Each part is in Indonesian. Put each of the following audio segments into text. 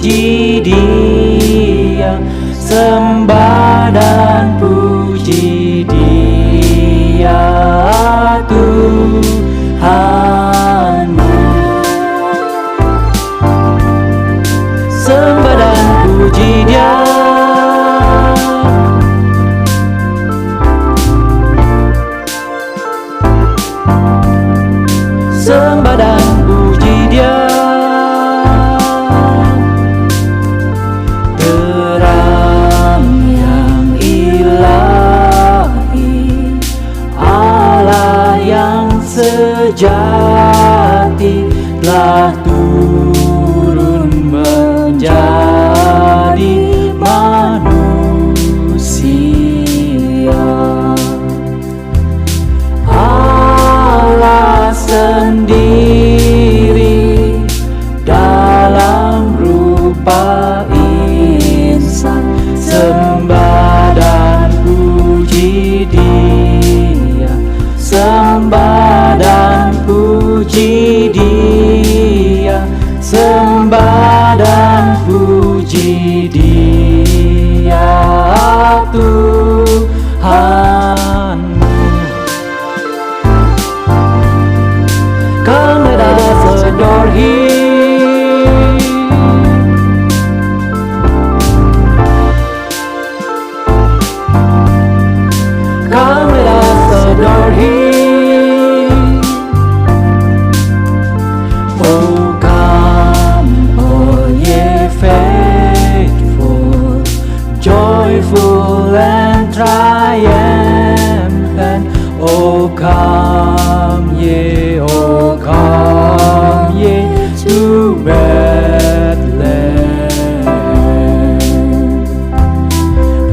puji Dia, sembah dan puji Dia Tuhanmu. Sembah dan puji Dia, sembah dan puji Dia. Terang yang ilahi, Allah yang sejati telah turun menjadi manusia. Allah sendiri dalam rupa insan, sembah dan puji Dia, sembah dan puji Dia, sembah dan puji Dia Tuhanmu. Come let us adore Him. Come let us adore Him. Oh come, all ye faithful, joyful and triumphant. Oh come ye, oh come ye to Bethlehem.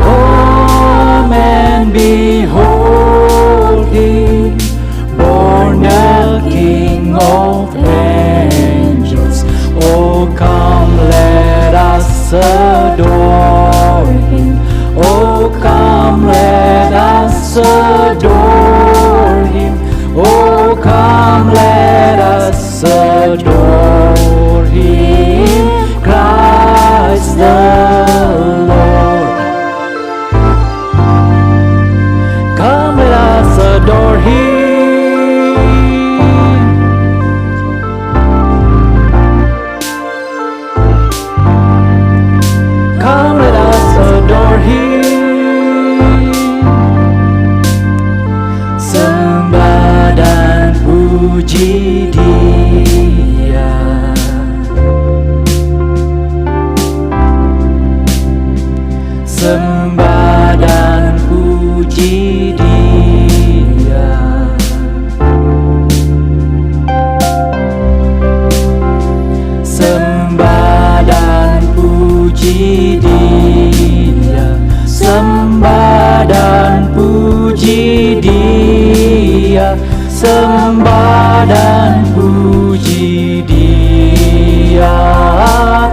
Come and behold Him, born the King of angels. Oh come, let us adore Him. Oh come, let us adore Him. Oh come, let us adore Him, Christ the Lord. Come let us adore Him. Come let us adore Him. Sembah dan puji Dia, sembah dan puji Dia, sembah dan puji Dia, sembah dan puji Dia, sembah dan puji Dia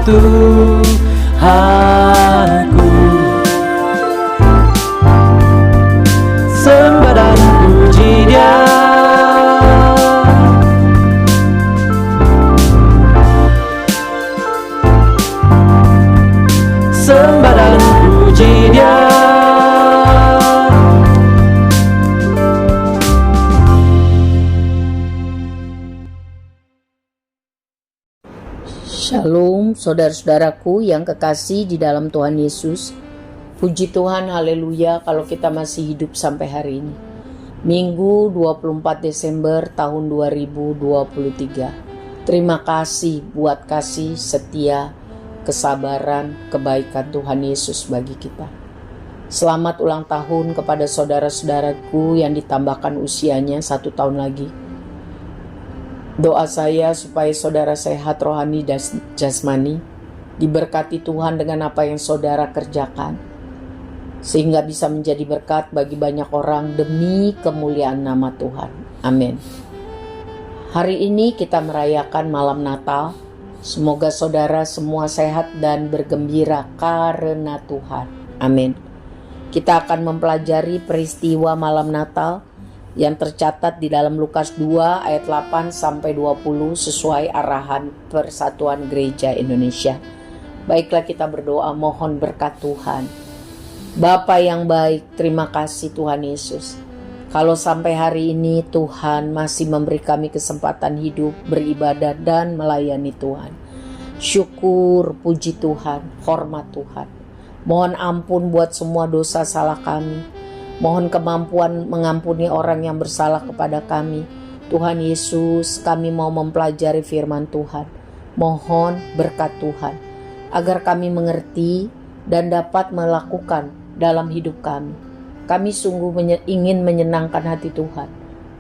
Tuhanku. Sembah dan puji Dia, sembah dan puji Dia. Shalom saudara-saudaraku yang kekasih di dalam Tuhan Yesus. Puji Tuhan, haleluya kalau kita masih hidup sampai hari ini. Minggu 24 Desember tahun 2023. Terima kasih buat kasih setia, kesabaran, kebaikan Tuhan Yesus bagi kita. Selamat ulang tahun kepada saudara-saudaraku yang ditambahkan usianya 1 tahun lagi. Doa saya supaya saudara sehat rohani dan jasmani, diberkati Tuhan dengan apa yang saudara kerjakan, sehingga bisa menjadi berkat bagi banyak orang demi kemuliaan nama Tuhan. Amin. Hari ini kita merayakan malam Natal. Semoga saudara semua sehat dan bergembira karena Tuhan. Amin. Kita akan mempelajari peristiwa malam Natal yang tercatat di dalam Lukas 2 ayat 8 sampai 20 sesuai arahan Persatuan Gereja Indonesia. Baiklah kita berdoa mohon berkat Tuhan. Bapa yang baik, terima kasih Tuhan Yesus. Kalau sampai hari ini Tuhan masih memberi kami kesempatan hidup, beribadah dan melayani Tuhan. Syukur, puji Tuhan, hormat Tuhan. Mohon ampun buat semua dosa salah kami. Mohon kemampuan mengampuni orang yang bersalah kepada kami. Tuhan Yesus, kami mau mempelajari firman Tuhan. Mohon berkat Tuhan, agar kami mengerti dan dapat melakukan dalam hidup kami. Kami sungguh ingin menyenangkan hati Tuhan,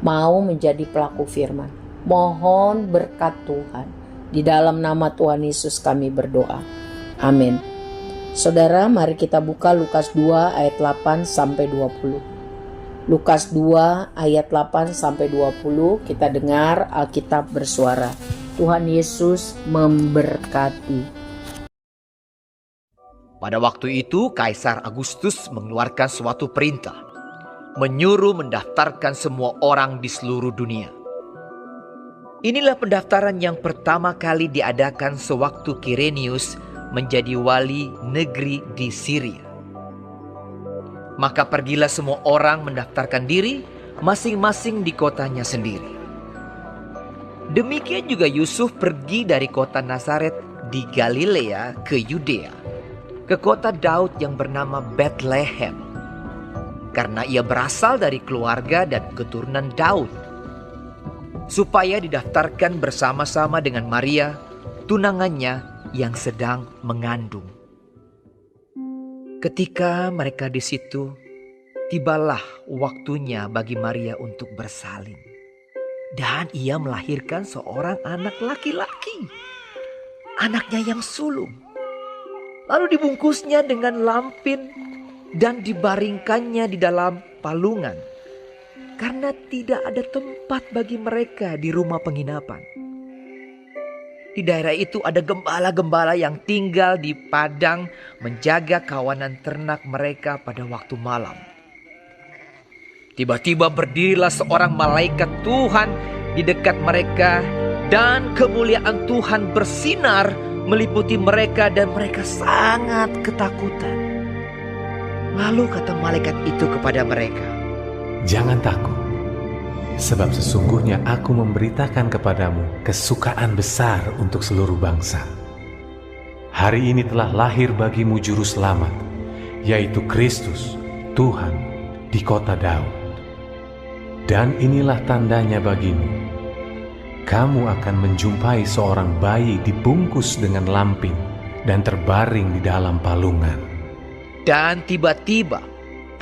mau menjadi pelaku firman. Mohon berkat Tuhan. Di dalam nama Tuhan Yesus kami berdoa. Amin. Saudara, mari kita buka Lukas 2 ayat 8 sampai 20. Lukas 2 ayat 8 sampai 20, kita dengar Alkitab bersuara. Tuhan Yesus memberkati. Pada waktu itu, Kaisar Agustus mengeluarkan suatu perintah, menyuruh mendaftarkan semua orang di seluruh dunia. Inilah pendaftaran yang pertama kali diadakan sewaktu Kirenius menjadi wali negeri di Syria. Maka pergilah semua orang mendaftarkan diri masing-masing di kotanya sendiri. Demikian juga Yusuf pergi dari kota Nazaret di Galilea ke Yudea, ke kota Daud yang bernama Bethlehem, karena ia berasal dari keluarga dan keturunan Daud, supaya didaftarkan bersama-sama dengan Maria, tunangannya yang sedang mengandung. Ketika mereka di situ, tibalah waktunya bagi Maria untuk bersalin, dan ia melahirkan seorang anak laki-laki, anaknya yang sulung. Lalu dibungkusnya dengan lampin dan dibaringkannya di dalam palungan, karena tidak ada tempat bagi mereka di rumah penginapan. Di daerah itu ada gembala-gembala yang tinggal di padang menjaga kawanan ternak mereka pada waktu malam. Tiba-tiba berdirilah seorang malaikat Tuhan di dekat mereka, dan kemuliaan Tuhan bersinar meliputi mereka dan mereka sangat ketakutan. Lalu kata malaikat itu kepada mereka, "Jangan takut, sebab sesungguhnya aku memberitakan kepadamu kesukaan besar untuk seluruh bangsa. Hari ini telah lahir bagimu juru selamat, yaitu Kristus, Tuhan, di kota Daud. Dan inilah tandanya bagimu. Kamu akan menjumpai seorang bayi dibungkus dengan lampin dan terbaring di dalam palungan." Dan tiba-tiba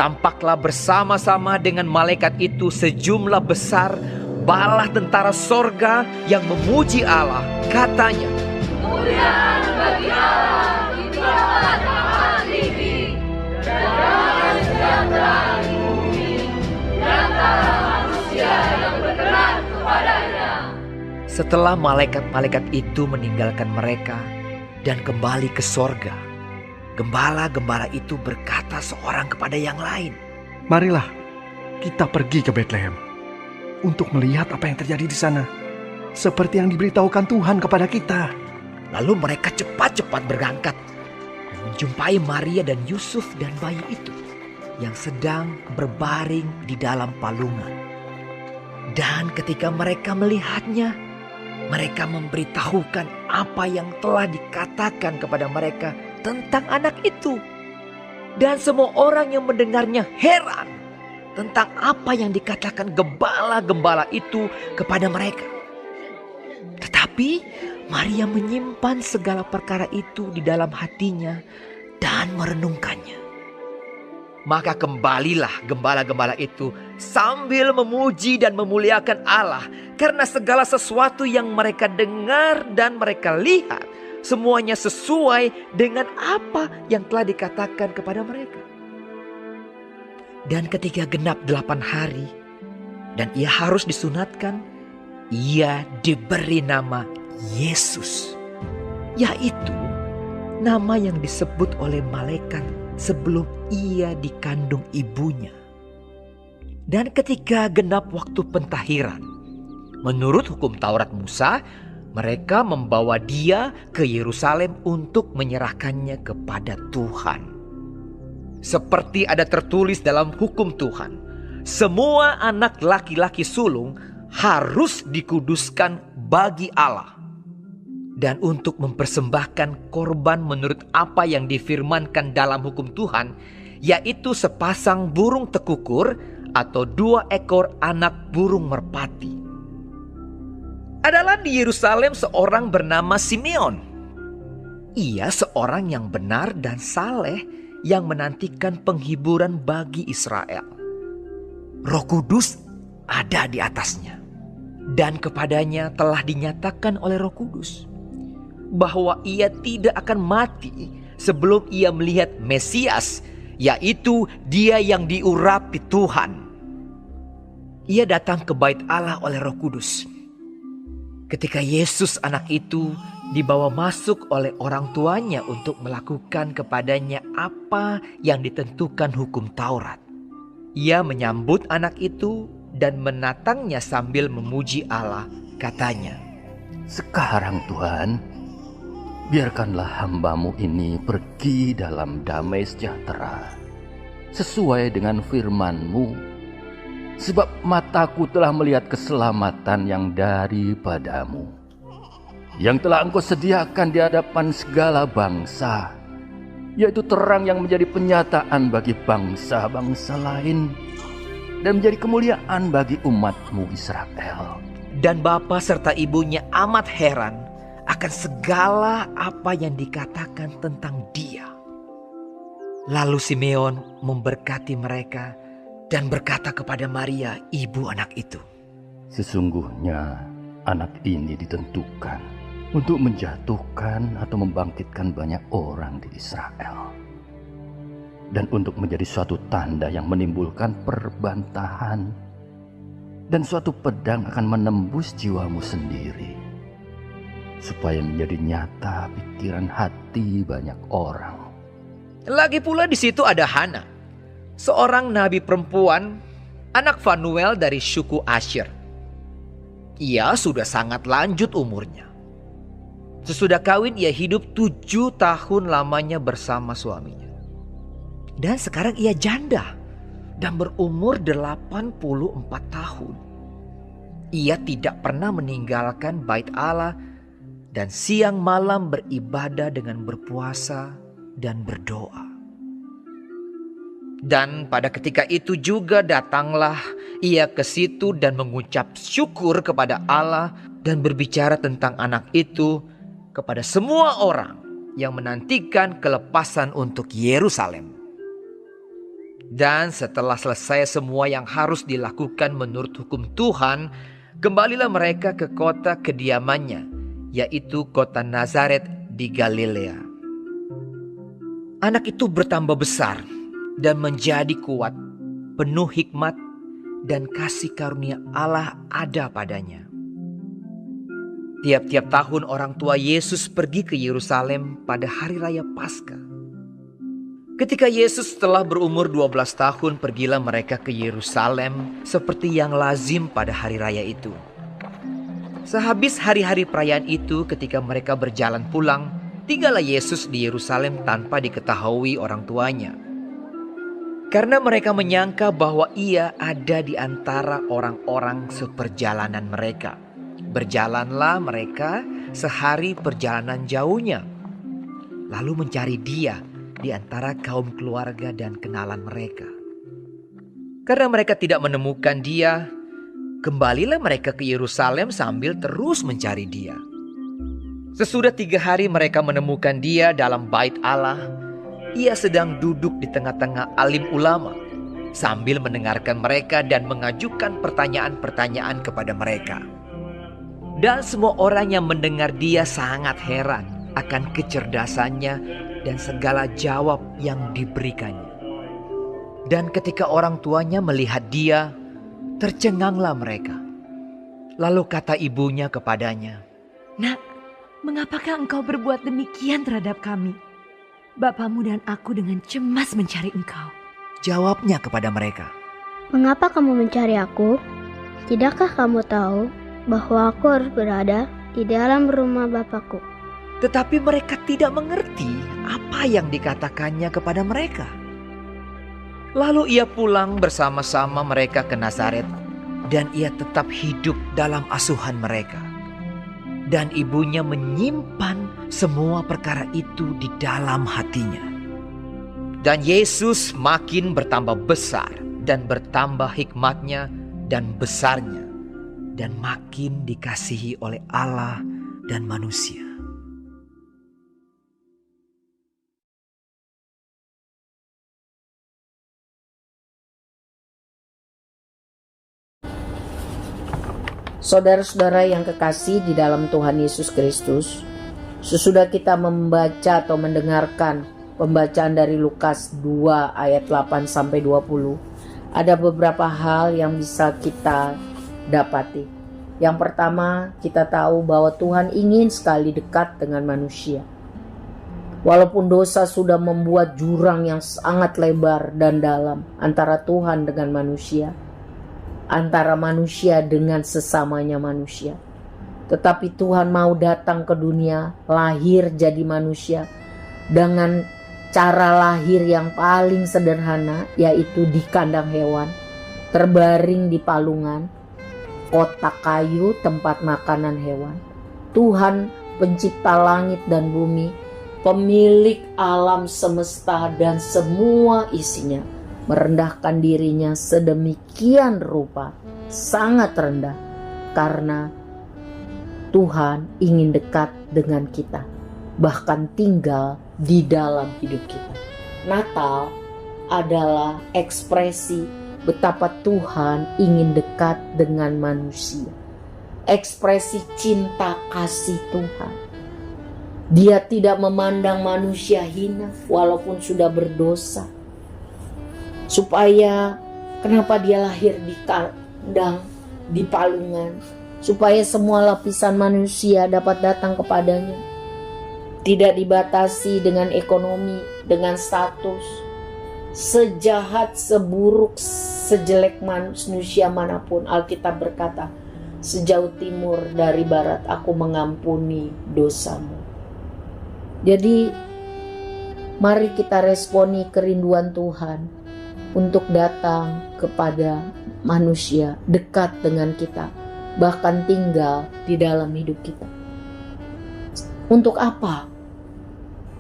tampaklah bersama-sama dengan malaikat itu sejumlah besar bala tentara sorga yang memuji Allah. Katanya, "Kemuliaan bagi Allah di tempat tinggi, dan damai sejahtera di bumi, di antara manusia yang berkenan kepadanya." Setelah malaikat-malaikat itu meninggalkan mereka dan kembali ke sorga, gembala-gembala itu berkata seorang kepada yang lain, "Marilah kita pergi ke Bethlehem untuk melihat apa yang terjadi di sana, seperti yang diberitahukan Tuhan kepada kita." Lalu mereka cepat-cepat berangkat dan menjumpai Maria dan Yusuf dan bayi itu yang sedang berbaring di dalam palungan. Dan ketika mereka melihatnya, mereka memberitahukan apa yang telah dikatakan kepada mereka tentang anak itu. Dan semua orang yang mendengarnya heran tentang apa yang dikatakan gembala-gembala itu kepada mereka. Tetapi Maria menyimpan segala perkara itu di dalam hatinya dan merenungkannya. Maka kembalilah gembala-gembala itu sambil memuji dan memuliakan Allah, karena segala sesuatu yang mereka dengar dan mereka lihat semuanya sesuai dengan apa yang telah dikatakan kepada mereka. Dan ketika genap 8 hari dan ia harus disunatkan, ia diberi nama Yesus, yaitu nama yang disebut oleh malaikat sebelum ia dikandung ibunya. Dan ketika genap waktu pentahiran, menurut hukum Taurat Musa, Mereka membawa dia ke Yerusalem untuk menyerahkannya kepada Tuhan. Seperti ada tertulis dalam hukum Tuhan, semua anak laki-laki sulung harus dikuduskan bagi Allah. Dan untuk mempersembahkan korban menurut apa yang difirmankan dalam hukum Tuhan, yaitu sepasang burung tekukur atau 2 ekor anak burung merpati. Adalah di Yerusalem seorang bernama Simeon. Ia seorang yang benar dan saleh yang menantikan penghiburan bagi Israel. Roh Kudus ada di atasnya, dan kepadanya telah dinyatakan oleh Roh Kudus bahwa ia tidak akan mati sebelum ia melihat Mesias, yaitu Dia yang diurapi Tuhan. Ia datang ke bait Allah oleh Roh Kudus. Ketika Yesus anak itu dibawa masuk oleh orang tuanya untuk melakukan kepadanya apa yang ditentukan hukum Taurat, ia menyambut anak itu dan menatangnya sambil memuji Allah. Katanya, "Sekarang Tuhan, biarkanlah hamba-Mu ini pergi dalam damai sejahtera, sesuai dengan firman-Mu. Sebab mataku telah melihat keselamatan yang daripada-Mu, yang telah Engkau sediakan di hadapan segala bangsa, yaitu terang yang menjadi penyataan bagi bangsa-bangsa lain, dan menjadi kemuliaan bagi umat-Mu Israel." Dan bapa serta ibunya amat heran akan segala apa yang dikatakan tentang dia. Lalu Simeon memberkati mereka dan berkata kepada Maria, ibu anak itu, "Sesungguhnya anak ini ditentukan untuk menjatuhkan atau membangkitkan banyak orang di Israel, dan untuk menjadi suatu tanda yang menimbulkan perbantahan, dan suatu pedang akan menembus jiwamu sendiri, supaya menjadi nyata pikiran hati banyak orang." Lagi pula di situ ada Hana, seorang nabi perempuan, anak Fanuel dari suku Asher. Ia sudah sangat lanjut umurnya. Sesudah kawin ia hidup 7 tahun lamanya bersama suaminya. Dan sekarang ia janda dan berumur 84 tahun. Ia tidak pernah meninggalkan bait Allah dan siang malam beribadah dengan berpuasa dan berdoa. Dan pada ketika itu juga datanglah ia ke situ dan mengucap syukur kepada Allah dan berbicara tentang anak itu kepada semua orang yang menantikan kelepasan untuk Yerusalem. Dan setelah selesai semua yang harus dilakukan menurut hukum Tuhan, kembalilah mereka ke kota kediamannya, yaitu kota Nazaret di Galilea. Anak itu bertambah besar dan menjadi kuat, penuh hikmat, dan kasih karunia Allah ada padanya. Tiap-tiap tahun orang tua Yesus pergi ke Yerusalem pada hari raya Paskah. Ketika Yesus telah berumur 12 tahun, pergilah mereka ke Yerusalem seperti yang lazim pada hari raya itu. Sehabis hari-hari perayaan itu, ketika mereka berjalan pulang, tinggallah Yesus di Yerusalem tanpa diketahui orang tuanya. Karena mereka menyangka bahwa ia ada di antara orang-orang seperjalanan mereka. Berjalanlah mereka sehari perjalanan jauhnya, lalu mencari dia di antara kaum keluarga dan kenalan mereka. Karena mereka tidak menemukan dia, kembalilah mereka ke Yerusalem sambil terus mencari dia. Sesudah 3 hari mereka menemukan dia dalam bait Allah. Ia sedang duduk di tengah-tengah alim ulama sambil mendengarkan mereka dan mengajukan pertanyaan-pertanyaan kepada mereka. Dan semua orang yang mendengar dia sangat heran akan kecerdasannya dan segala jawab yang diberikannya. Dan ketika orang tuanya melihat dia, tercenganglah mereka. Lalu kata ibunya kepadanya, "Nak, mengapakah engkau berbuat demikian terhadap kami? Bapamu dan aku dengan cemas mencari engkau." Jawabnya kepada mereka, "Mengapa kamu mencari aku? Tidakkah kamu tahu bahwa aku harus berada di dalam rumah Bapakku. Tetapi mereka tidak mengerti apa yang dikatakannya kepada mereka. Lalu ia pulang bersama-sama mereka ke Nazaret, dan ia tetap hidup dalam asuhan mereka. Dan ibunya menyimpan semua perkara itu di dalam hatinya. Dan Yesus makin bertambah besar dan bertambah hikmatnya dan besarnya, dan makin dikasihi oleh Allah dan manusia. Saudara-saudara yang kekasih di dalam Tuhan Yesus Kristus, sesudah kita membaca atau mendengarkan pembacaan dari Lukas 2 ayat 8 sampai 20, ada beberapa hal yang bisa kita dapati. Yang pertama, kita tahu bahwa Tuhan ingin sekali dekat dengan manusia. Walaupun dosa sudah membuat jurang yang sangat lebar dan dalam antara Tuhan dengan manusia, antara manusia dengan sesamanya manusia, tetapi Tuhan mau datang ke dunia, lahir jadi manusia dengan cara lahir yang paling sederhana, yaitu di kandang hewan, terbaring di palungan, kotak kayu tempat makanan hewan. Tuhan pencipta langit dan bumi, pemilik alam semesta dan semua isinya, merendahkan dirinya sedemikian rupa, sangat rendah, karena Tuhan ingin dekat dengan kita, bahkan tinggal di dalam hidup kita. Natal adalah ekspresi betapa Tuhan ingin dekat dengan manusia, ekspresi cinta kasih Tuhan. Dia tidak memandang manusia hina walaupun sudah berdosa. Supaya kenapa dia lahir di kandang, di palungan, supaya semua lapisan manusia dapat datang kepadanya. Tidak dibatasi dengan ekonomi, dengan status. Sejahat, seburuk, sejelek manusia manapun, Alkitab berkata, sejauh timur dari barat aku mengampuni dosamu. Jadi mari kita responi kerinduan Tuhan untuk datang kepada manusia, dekat dengan kita, bahkan tinggal di dalam hidup kita. Untuk apa?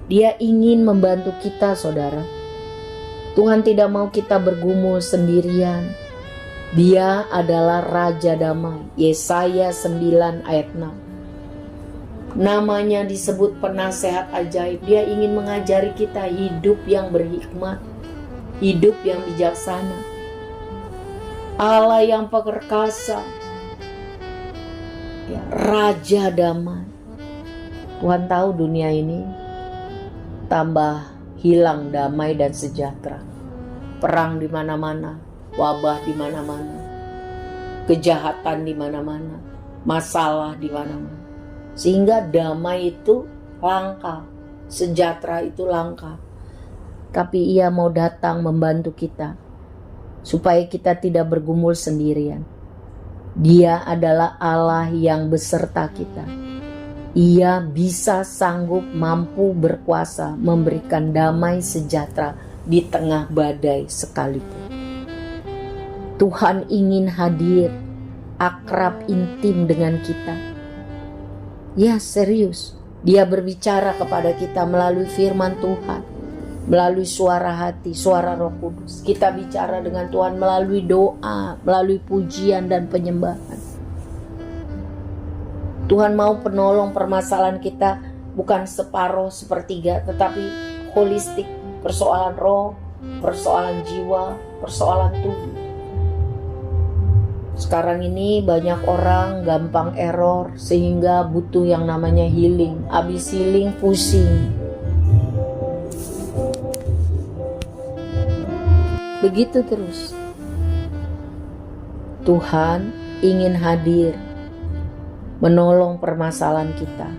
Dia ingin membantu kita, saudara. Tuhan tidak mau kita bergumul sendirian. Dia adalah Raja Damai. Yesaya 9 ayat 6. Namanya disebut penasehat ajaib. Dia ingin mengajari kita hidup yang berhikmat, hidup yang bijaksana. Allah yang perkasa, ya, Raja Damai. Tuhan tahu dunia ini tambah hilang damai dan sejahtera. Perang di mana-mana, wabah di mana-mana, kejahatan di mana-mana, masalah di mana-mana. Sehingga damai itu langka, sejahtera itu langka. Tapi Ia mau datang membantu kita supaya kita tidak bergumul sendirian. Dia adalah Allah yang beserta kita. Ia bisa, sanggup, mampu, berkuasa memberikan damai sejahtera di tengah badai sekalipun. Tuhan ingin hadir, akrab, intim dengan kita. Ya, serius. Dia berbicara kepada kita melalui firman Tuhan, melalui suara hati, suara Roh Kudus. Kita bicara dengan Tuhan melalui doa, melalui pujian dan penyembahan. Tuhan mau penolong permasalahan kita bukan separuh, sepertiga, tetapi holistik. Persoalan roh, persoalan jiwa, persoalan tubuh. Sekarang ini banyak orang gampang error sehingga butuh yang namanya healing. Habis healing pusing. Begitu terus. Tuhan ingin hadir menolong permasalahan kita.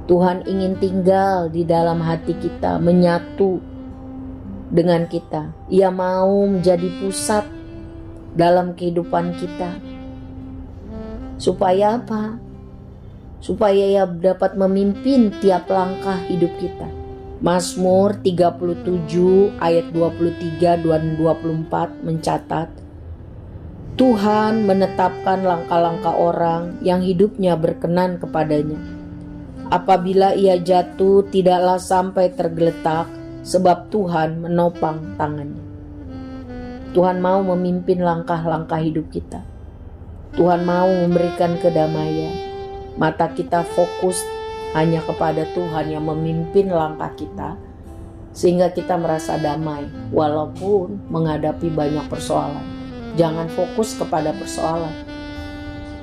Tuhan ingin tinggal di dalam hati kita, menyatu dengan kita. Ia mau menjadi pusat dalam kehidupan kita. Supaya apa? supaya Ia dapat memimpin tiap langkah hidup kita. Mazmur 37 ayat 23 dan 24 mencatat, Tuhan menetapkan langkah-langkah orang yang hidupnya berkenan kepadanya. Apabila ia jatuh, tidaklah sampai tergeletak, sebab Tuhan menopang tangannya. Tuhan mau memimpin langkah-langkah hidup kita. Tuhan mau memberikan kedamaian. Mata kita fokus hanya kepada Tuhan yang memimpin langkah kita, sehingga kita merasa damai walaupun menghadapi banyak persoalan. Jangan fokus kepada persoalan,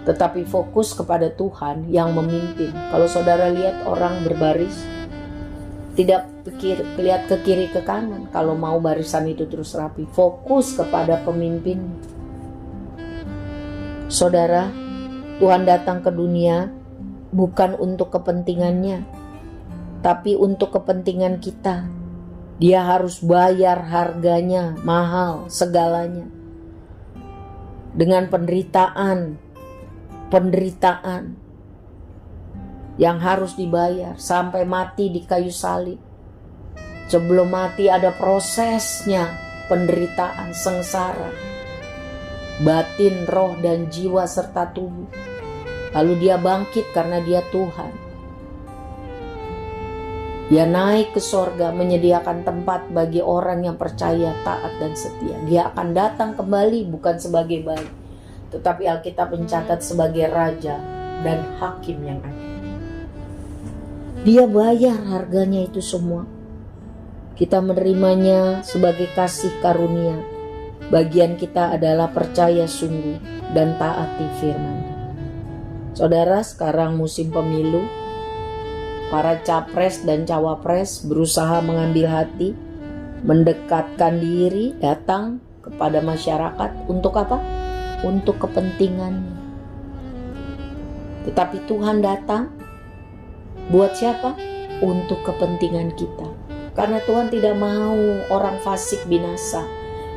tetapi fokus kepada Tuhan yang memimpin. Kalau saudara lihat orang berbaris, tidak lihat ke kiri ke kanan kalau mau barisan itu terus rapi. Fokus kepada pemimpin. Saudara, Tuhan datang ke dunia bukan untuk kepentingannya, tapi untuk kepentingan kita. Dia harus bayar harganya, mahal, segalanya. Dengan penderitaan yang harus dibayar sampai mati di kayu salib. Sebelum mati ada prosesnya, penderitaan, sengsara, batin, roh, dan jiwa serta tubuh. Lalu dia bangkit karena dia Tuhan. Dia naik ke sorga menyediakan tempat bagi orang yang percaya, taat, dan setia. Dia akan datang kembali bukan sebagai bayi, tetapi Alkitab mencatat sebagai raja dan hakim yang adil. Dia bayar harganya itu semua. Kita menerimanya sebagai kasih karunia. Bagian kita adalah percaya sungguh dan taati firman-Nya. Saudara, sekarang musim pemilu. Para capres dan cawapres berusaha mengambil hati, mendekatkan diri, datang kepada masyarakat untuk apa? Untuk kepentingannya. Tetapi Tuhan datang buat siapa? Untuk kepentingan kita. Karena Tuhan tidak mau orang fasik binasa.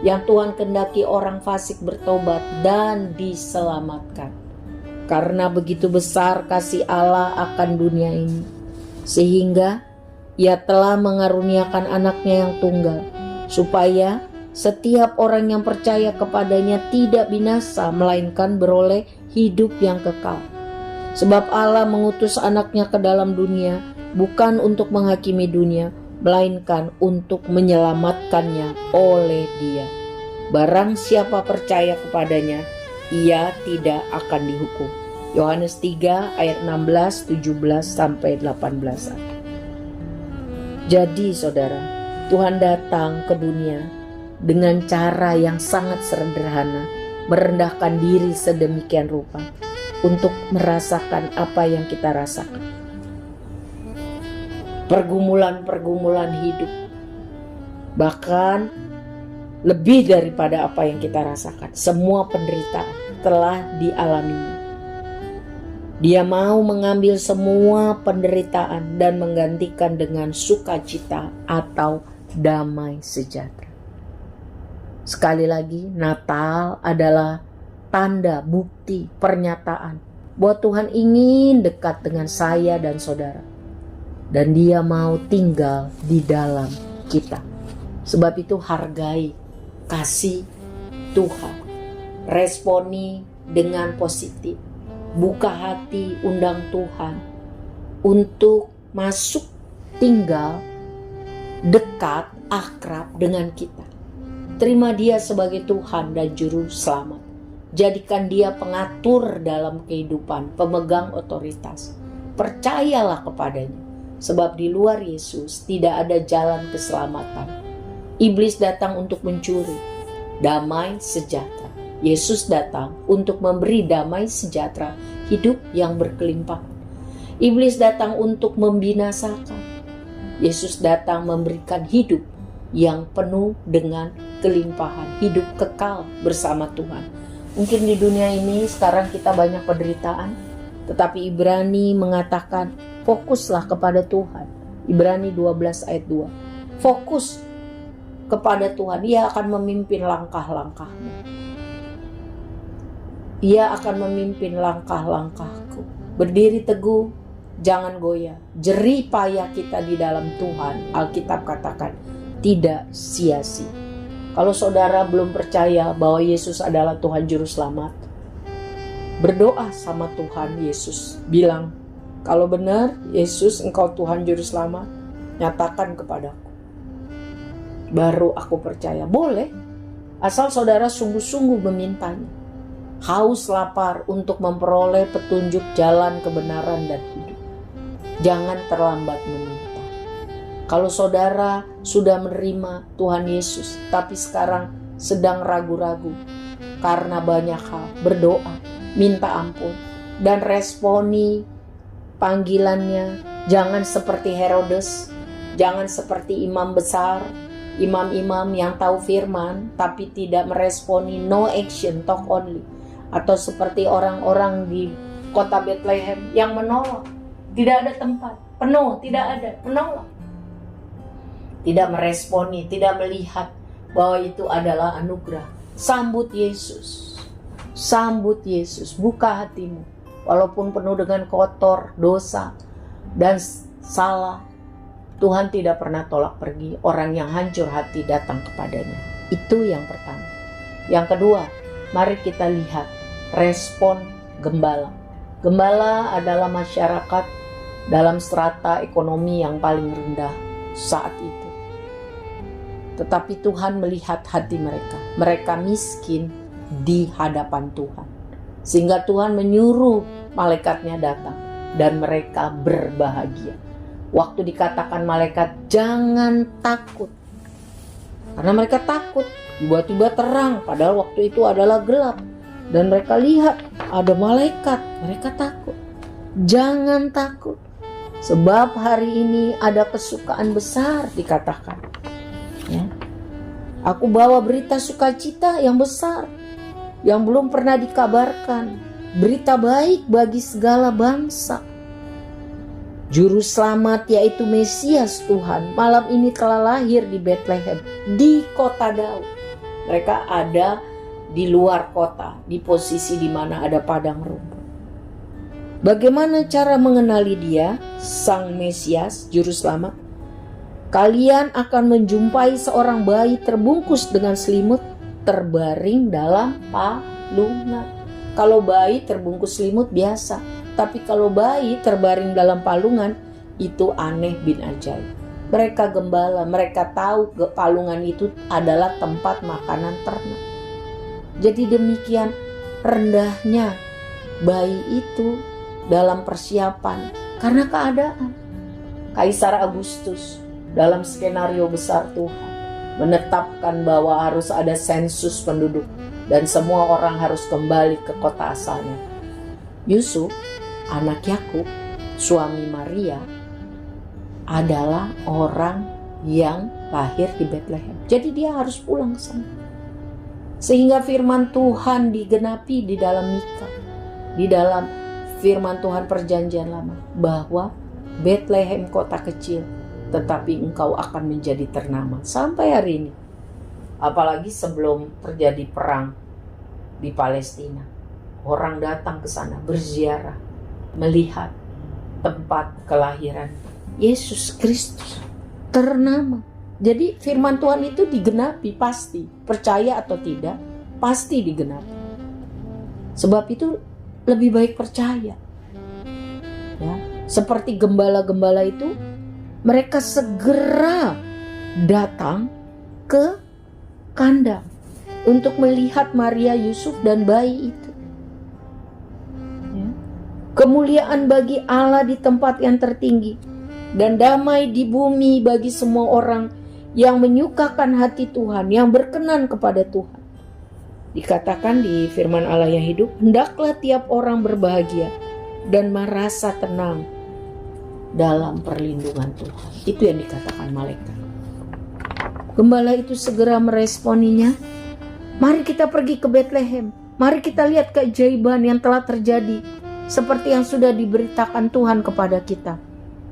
Yang Tuhan kehendaki orang fasik bertobat dan diselamatkan. Karena begitu besar kasih Allah akan dunia ini, sehingga Ia telah mengaruniakan anaknya yang tunggal, supaya setiap orang yang percaya kepadanya tidak binasa, melainkan beroleh hidup yang kekal. Sebab Allah mengutus anaknya ke dalam dunia, bukan untuk menghakimi dunia, melainkan untuk menyelamatkannya oleh Dia. Barang siapa percaya kepadanya, ia tidak akan dihukum. Yohanes 3 ayat 16, 17 sampai 18. Jadi saudara, Tuhan datang ke dunia dengan cara yang sangat sederhana, merendahkan diri sedemikian rupa untuk merasakan apa yang kita rasakan. Pergumulan-pergumulan hidup, bahkan lebih daripada apa yang kita rasakan, semua penderitaan telah dialaminya. Dia mau mengambil semua penderitaan dan menggantikan dengan sukacita atau damai sejahtera. Sekali lagi, Natal adalah tanda, bukti, pernyataan bahwa Tuhan ingin dekat dengan saya dan saudara. Dan Dia mau tinggal di dalam kita. Sebab itu hargai, kasih Tuhan. Responi dengan positif. Buka hati, undang Tuhan untuk masuk, tinggal, dekat, akrab dengan kita. Terima Dia sebagai Tuhan dan Juru Selamat. Jadikan Dia pengatur dalam kehidupan, pemegang otoritas. Percayalah kepadanya, sebab di luar Yesus tidak ada jalan keselamatan. Iblis datang untuk mencuri damai sejahtera. Yesus datang untuk memberi damai sejahtera, hidup yang berkelimpahan. Iblis datang untuk membinasakan. Yesus datang memberikan hidup yang penuh dengan kelimpahan, hidup kekal bersama Tuhan. Mungkin di dunia ini sekarang kita banyak penderitaan, tetapi Ibrani mengatakan fokuslah kepada Tuhan. Ibrani 12 ayat 2. Fokus kepada Tuhan, Ia akan memimpin langkah-langkahmu. Ia akan memimpin langkah-langkahku. berdiri teguh, jangan goyah. Jerih payah kita di dalam Tuhan, Alkitab katakan, tidak sia-sia. Kalau saudara belum percaya bahwa Yesus adalah Tuhan Juru Selamat, berdoa sama Tuhan Yesus. Bilang, kalau benar Yesus engkau Tuhan Juru Selamat, nyatakan kepadaku. Baru aku percaya. Boleh, asal saudara sungguh-sungguh memintanya. Haus lapar untuk memperoleh petunjuk jalan kebenaran dan hidup. Jangan terlambat meminta. Kalau saudara sudah menerima Tuhan Yesus, tapi sekarang sedang ragu-ragu karena banyak hal, berdoa, minta ampun, dan responi panggilannya. Jangan seperti Herodes, jangan seperti imam besar, imam-imam yang tahu firman tapi tidak meresponi, no action, talk only. Atau seperti orang-orang di kota Bethlehem yang menolak, tidak ada tempat, penuh, tidak ada, menolak. Tidak meresponi, tidak melihat bahwa itu adalah anugerah. Sambut Yesus, sambut Yesus, buka hatimu. Walaupun penuh dengan kotor, dosa, dan salah, Tuhan tidak pernah tolak pergi orang yang hancur hati datang kepadanya. Itu yang pertama. Yang kedua, mari kita lihat respon gembala. Gembala adalah masyarakat dalam strata ekonomi yang paling rendah saat itu. Tetapi Tuhan melihat hati mereka. Mereka miskin di hadapan Tuhan. Sehingga Tuhan menyuruh malaikatnya datang dan mereka berbahagia. Waktu dikatakan malaikat, jangan takut. Karena mereka takut, tiba-tiba terang, padahal waktu itu adalah gelap. Dan mereka lihat ada malaikat, mereka takut. Jangan takut, sebab hari ini ada kesukaan besar, dikatakan. Ya. Aku bawa berita sukacita yang besar, yang belum pernah dikabarkan. Berita baik bagi segala bangsa. Juru selamat yaitu Mesias Tuhan malam ini telah lahir di Bethlehem, di kota Daud. Mereka ada di luar kota, di posisi di mana ada padang rumput. Bagaimana cara mengenali dia, Sang Mesias, Juru Selamat? Kalian akan menjumpai seorang bayi terbungkus dengan selimut, terbaring dalam palungan. Kalau bayi terbungkus selimut biasa, tapi kalau bayi terbaring dalam palungan, itu aneh bin ajaib. Mereka gembala, mereka tahu palungan itu adalah tempat makanan ternak. Jadi demikian rendahnya bayi itu dalam persiapan karena keadaan. Kaisar Agustus dalam skenario besar Tuhan menetapkan bahwa harus ada sensus penduduk dan semua orang harus kembali ke kota asalnya. Yusuf, anak Yakub, suami Maria, adalah orang yang lahir di Bethlehem. Jadi dia harus pulang ke sana. Sehingga firman Tuhan digenapi di dalam Mika, di dalam firman Tuhan perjanjian lama, bahwa Bethlehem kota kecil, tetapi engkau akan menjadi ternama sampai hari ini. Apalagi sebelum terjadi perang di Palestina, orang datang ke sana berziarah, melihat tempat kelahiran Yesus Kristus ternama. Jadi firman Tuhan itu digenapi pasti, percaya atau tidak, pasti digenapi. Sebab itu lebih baik percaya. Ya, seperti gembala-gembala itu, mereka segera datang ke kandang untuk melihat Maria, Yusuf dan bayi itu. Ya. Kemuliaan bagi Allah di tempat yang tertinggi dan damai di bumi bagi semua orang yang menyukakan hati Tuhan, yang berkenan kepada Tuhan. Dikatakan di firman Allah yang hidup, hendaklah tiap orang berbahagia dan merasa tenang dalam perlindungan Tuhan. Itu yang dikatakan malaikat. Gembala itu segera meresponinya. Mari kita pergi ke Bethlehem. Mari kita lihat keajaiban yang telah terjadi, seperti yang sudah diberitakan Tuhan kepada kita.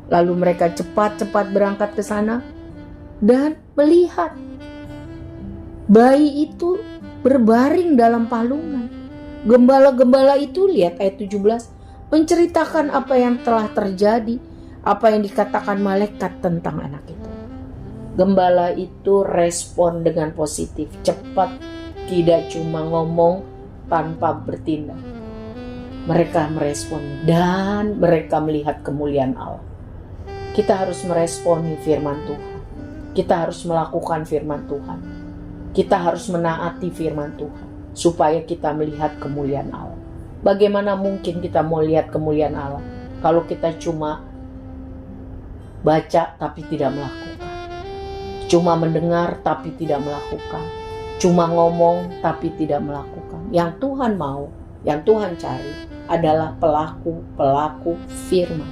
Lalu mereka cepat-cepat berangkat ke sana dan melihat bayi itu berbaring dalam palungan. Gembala-gembala itu, lihat ayat 17, menceritakan apa yang telah terjadi, apa yang dikatakan malaikat tentang anak itu. Gembala itu respon dengan positif, cepat, tidak cuma ngomong tanpa bertindak. Mereka merespon dan mereka melihat kemuliaan Allah. Kita harus meresponi firman Tuhan. Kita harus melakukan firman Tuhan. Kita harus menaati firman Tuhan supaya kita melihat kemuliaan Allah. Bagaimana mungkin kita mau lihat kemuliaan Allah kalau kita cuma baca tapi tidak melakukan? Cuma mendengar tapi tidak melakukan. Cuma ngomong tapi tidak melakukan. Yang Tuhan mau, yang Tuhan cari adalah pelaku-pelaku firman.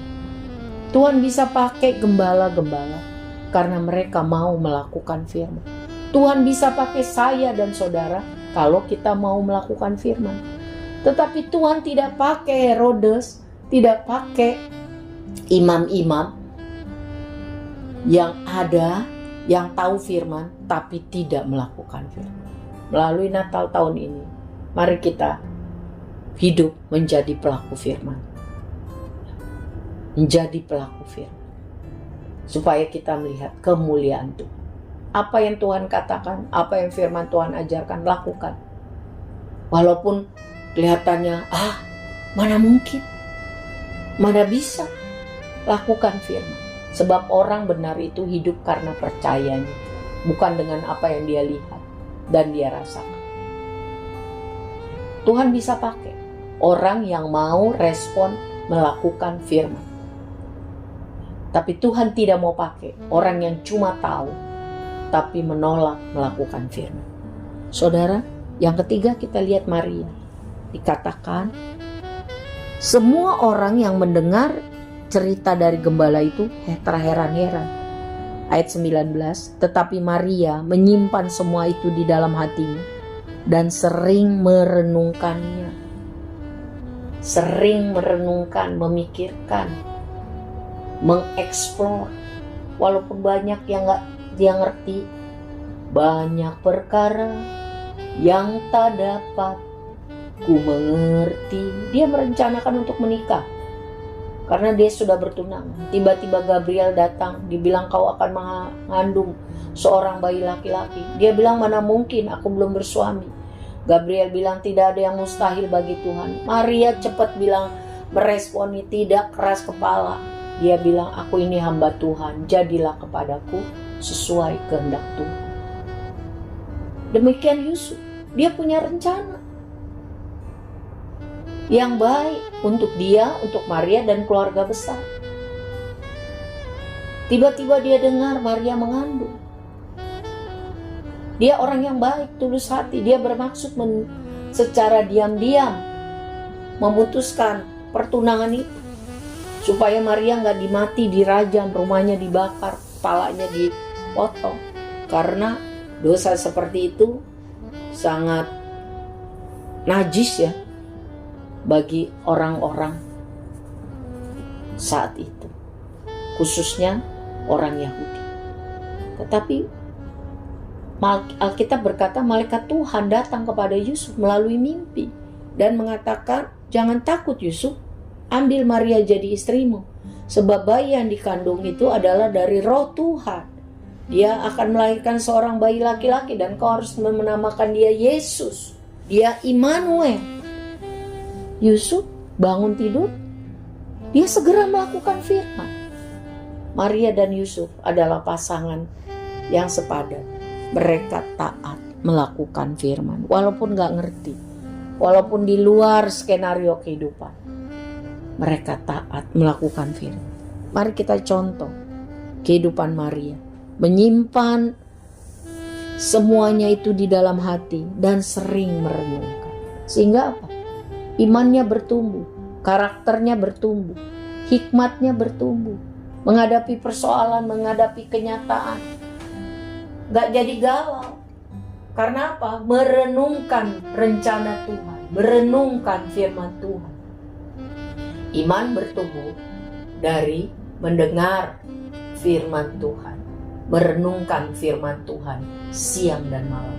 Tuhan bisa pakai gembala-gembala karena mereka mau melakukan firman. Tuhan bisa pakai saya dan saudara kalau kita mau melakukan firman. Tetapi Tuhan tidak pakai Herodes, tidak pakai imam-imam yang ada, yang tahu firman tapi tidak melakukan firman. Melalui Natal tahun ini, mari kita hidup menjadi pelaku firman. Menjadi pelaku firman. Supaya kita melihat kemuliaan Tuhan. Apa yang Tuhan katakan, apa yang firman Tuhan ajarkan, lakukan. Walaupun kelihatannya, mana mungkin, mana bisa, lakukan firman. Sebab orang benar itu hidup karena percayanya, bukan dengan apa yang dia lihat dan dia rasakan. Tuhan bisa pakai orang yang mau respon melakukan firman. Tapi Tuhan tidak mau pakai orang yang cuma tahu tapi menolak melakukan firman. Saudara, yang ketiga kita lihat Maria. Dikatakan semua orang yang mendengar cerita dari gembala itu terheran-heran. Ayat 19, tetapi Maria menyimpan semua itu di dalam hatinya dan sering merenungkannya. Sering merenungkan, memikirkan, mengeksplor. Walaupun banyak yang gak dia ngerti, banyak perkara yang tak dapat ku mengerti. Dia merencanakan untuk menikah karena dia sudah bertunangan. Tiba-tiba Gabriel datang, dibilang kau akan mengandung seorang bayi laki-laki. Dia bilang mana mungkin, aku belum bersuami. Gabriel bilang tidak ada yang mustahil bagi Tuhan. Maria cepat bilang, meresponi, tidak keras kepala. Dia bilang, aku ini hamba Tuhan, jadilah kepadaku sesuai kehendak Tuhan. Demikian Yusuf, dia punya rencana yang baik untuk dia, untuk Maria dan keluarga besar. Tiba-tiba dia dengar Maria mengandung. Dia orang yang baik, tulus hati. Dia bermaksud secara diam-diam memutuskan pertunangan itu supaya Maria nggak dimati, dirajam, rumahnya dibakar, kepalanya dipotong. Karena dosa seperti itu sangat najis ya bagi orang-orang saat itu, khususnya orang Yahudi. Tetapi Alkitab berkata malaikat Tuhan datang kepada Yusuf melalui mimpi dan mengatakan, jangan takut Yusuf, ambil Maria jadi istrimu, sebab bayi yang dikandung itu adalah dari roh Tuhan. Dia akan melahirkan seorang bayi laki-laki dan kau harus menamakan dia Yesus. Dia Immanuel. Yusuf bangun tidur, dia segera melakukan firman. Maria dan Yusuf adalah pasangan yang sepadan. Mereka taat melakukan firman, walaupun gak ngerti, walaupun di luar skenario kehidupan. Mereka taat melakukan firman. Mari kita contoh kehidupan Maria. Menyimpan semuanya itu di dalam hati dan sering merenungkan. Sehingga apa? Imannya bertumbuh, karakternya bertumbuh, hikmatnya bertumbuh, menghadapi persoalan, menghadapi kenyataan, gak jadi galau. Karena apa? Merenungkan rencana Tuhan, merenungkan firman Tuhan. Iman bertumbuh dari mendengar firman Tuhan, merenungkan firman Tuhan siang dan malam.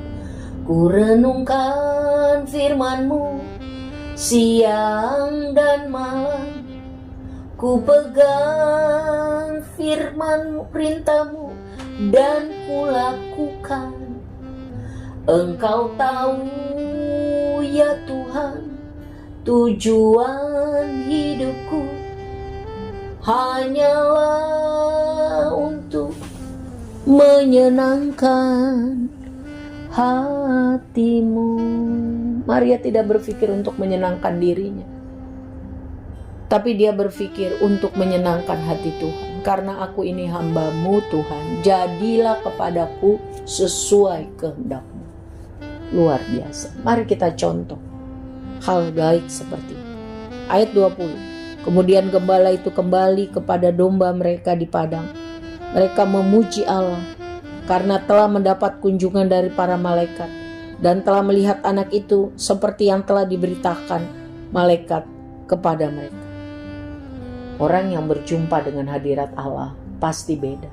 Ku renungkan firman-Mu siang dan malam ku pegang firman-Mu, perintah-Mu, dan ku lakukan. Engkau tahu ya Tuhan, tujuan hidupku hanyalah untuk menyenangkan hati-Mu. Maria tidak berpikir untuk menyenangkan dirinya, tapi dia berpikir untuk menyenangkan hati Tuhan. Karena aku ini hamba-Mu Tuhan, jadilah kepadaku sesuai kehendak-Mu. Luar biasa. Mari kita contoh hal baik seperti ini. Ayat 20. Kemudian gembala itu kembali kepada domba mereka di padang. Mereka memuji Allah karena telah mendapat kunjungan dari para malaikat dan telah melihat anak itu seperti yang telah diberitakan malaikat kepada mereka. Orang yang berjumpa dengan hadirat Allah pasti beda.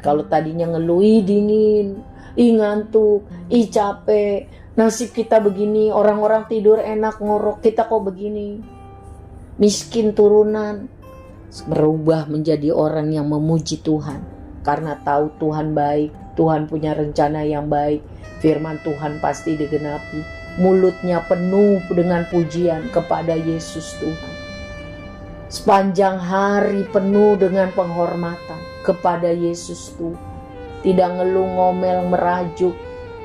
Kalau tadinya ngeluh, dingin, ngantuk, capek, nasib kita begini, orang-orang tidur enak, ngorok, kita kok begini, miskin turunan, berubah menjadi orang yang memuji Tuhan karena tahu Tuhan baik, Tuhan punya rencana yang baik, firman Tuhan pasti digenapi, mulutnya penuh dengan pujian kepada Yesus Tuhan. Sepanjang hari penuh dengan penghormatan kepada Yesus Tuhan. Tidak ngeluh, ngomel, merajuk,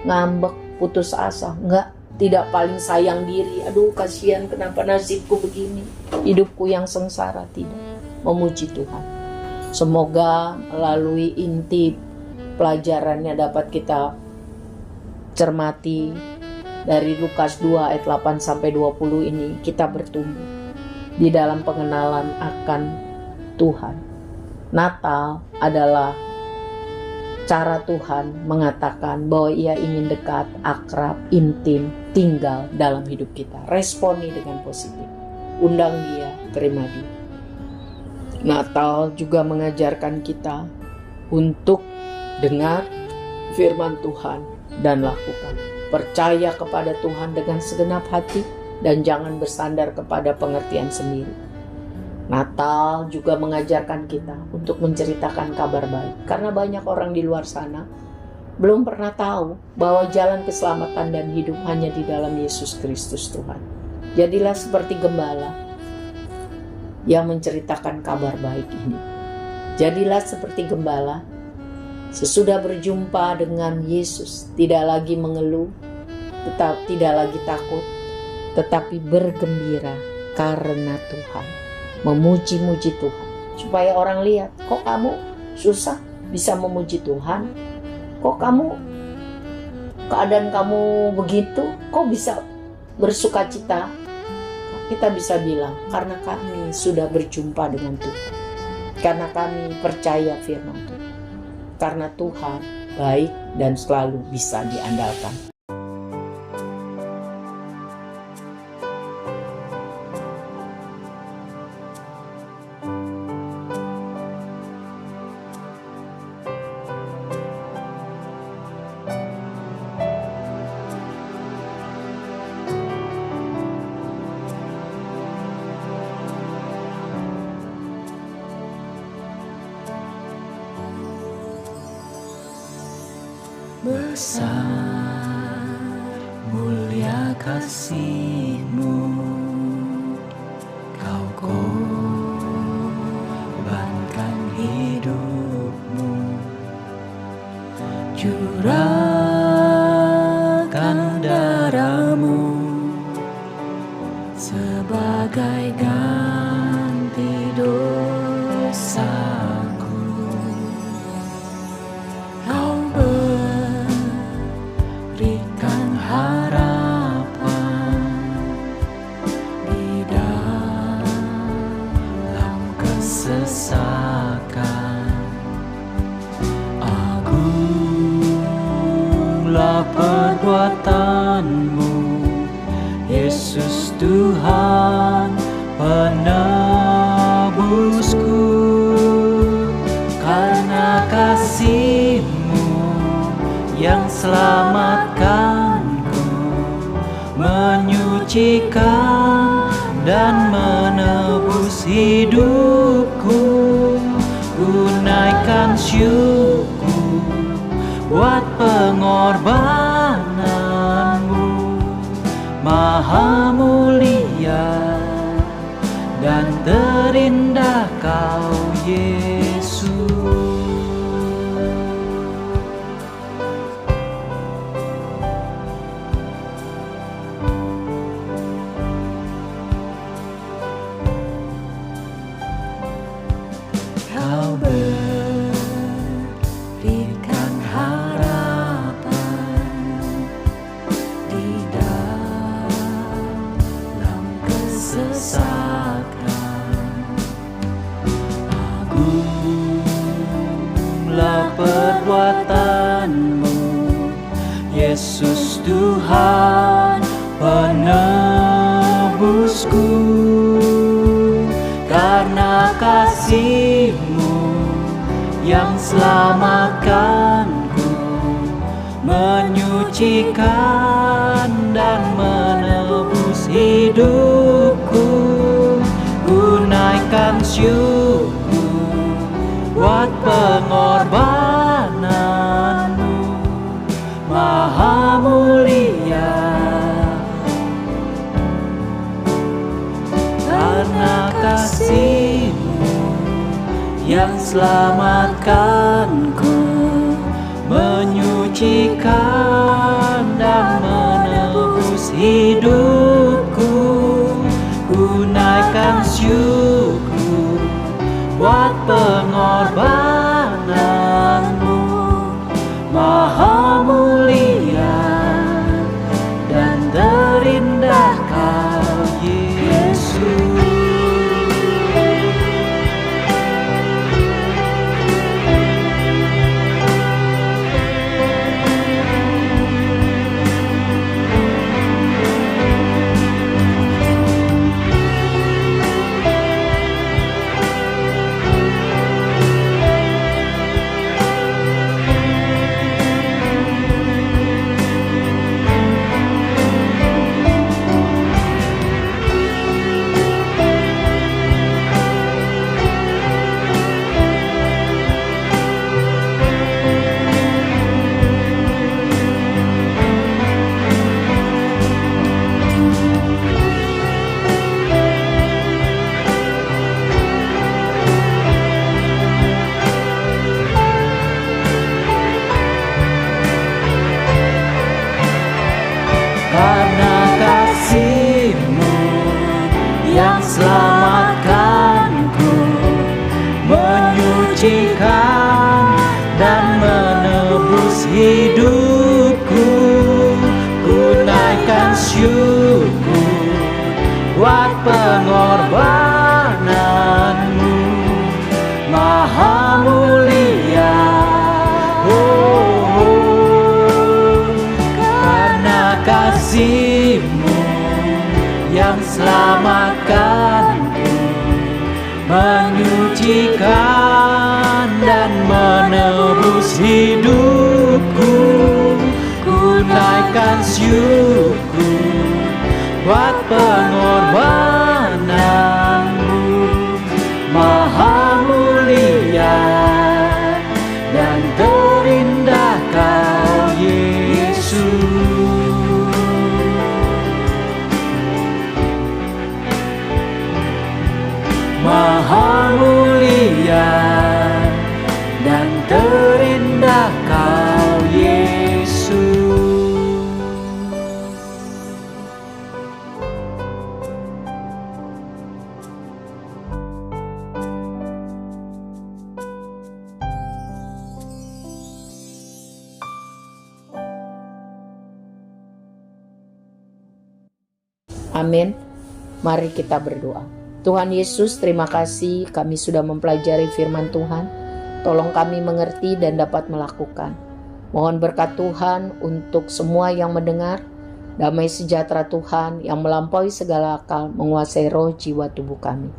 ngambek, putus asa. Enggak, tidak paling sayang diri. Aduh kasihan, kenapa nasibku begini, hidupku yang sengsara. Tidak, memuji Tuhan. Semoga melalui inti pelajarannya dapat kita cermati dari Lukas 2 ayat 8-20 ini, kita bertumbuh di dalam pengenalan akan Tuhan. Natal adalah cara Tuhan mengatakan bahwa Ia ingin dekat, akrab, intim, tinggal dalam hidup kita. Responi dengan positif. Undang Dia, terima Dia. Natal juga mengajarkan kita untuk dengar firman Tuhan dan lakukan. Percaya kepada Tuhan dengan segenap hati dan jangan bersandar kepada pengertian sendiri. Natal juga mengajarkan kita untuk menceritakan kabar baik. Karena banyak orang di luar sana belum pernah tahu bahwa jalan keselamatan dan hidup hanya di dalam Yesus Kristus Tuhan. Jadilah seperti gembala yang menceritakan kabar baik ini. Jadilah seperti gembala sesudah berjumpa dengan Yesus, tidak lagi mengeluh, tidak lagi takut, tetapi bergembira karena Tuhan, memuji-muji Tuhan, supaya orang lihat, kok kamu susah bisa memuji Tuhan, kok keadaan kamu begitu, kok bisa bersuka cita. Kita bisa bilang, karena kami sudah berjumpa dengan Tuhan, karena kami percaya firman Tuhan, karena Tuhan baik dan selalu bisa diandalkan. Besar mulia kasih-Mu, Kau korbankan hidup-Mu, curahkan darah-Mu sebagai ganti dosaku. Kau berikan harapan di dalam kesesakan. Agunglah perbuatan-Mu, Yesus Tuhan penebusku, karena kasih-Mu yang selamatkanku, menyucikan dan menebus hidupku. Ku naikkan syukur buat pengorbananmu, Maha mulia dan terindah Kau Yesus. Kau berikan harapan di dalam kesesakan. Agunglah perbuatanmu, Yesus Tuhan penebusku. Karena kasih-Mu yang selamatkanku, menyucikan dan menebus hidupku. Ku naikkan syukur buat pengorbananmu, Maha mulia. Karena kasih-Mu yang selamatkanku, menyucikan dan menebus hidupku. Ku naikkan syukur buat pengorbananmu, Maha mulia dan terindah Kau Yesus. Karena kasih-Mu yang selamatkanku, menyucikan dan menebus hidupku. Ku naikkan syukur buat pengorbananmu, Maha mulia. Kasih-Mu yang selamatkanku, menyucikan dan menebus hidupku. Ku naikkan syukur buat pengorbananmu, Maha mulia dan terindah Kau Yesus. Maha mulia dan terindah Kau Yesus. Amin. Mari kita berdoa. Tuhan Yesus, terima kasih kami sudah mempelajari firman Tuhan. Tolong kami mengerti dan dapat melakukan. Mohon berkat Tuhan untuk semua yang mendengar. Damai sejahtera Tuhan yang melampaui segala akal menguasai roh, jiwa, tubuh kami.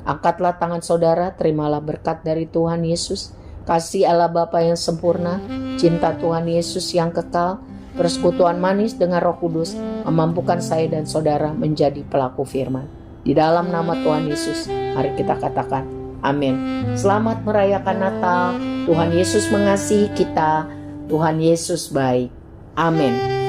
Angkatlah tangan saudara, terimalah berkat dari Tuhan Yesus. Kasih Allah Bapa yang sempurna, cinta Tuhan Yesus yang kekal, persekutuan manis dengan Roh Kudus memampukan saya dan saudara menjadi pelaku firman. Di dalam nama Tuhan Yesus, mari kita katakan amin. Selamat merayakan Natal. Tuhan Yesus mengasihi kita. Tuhan Yesus baik. Amin.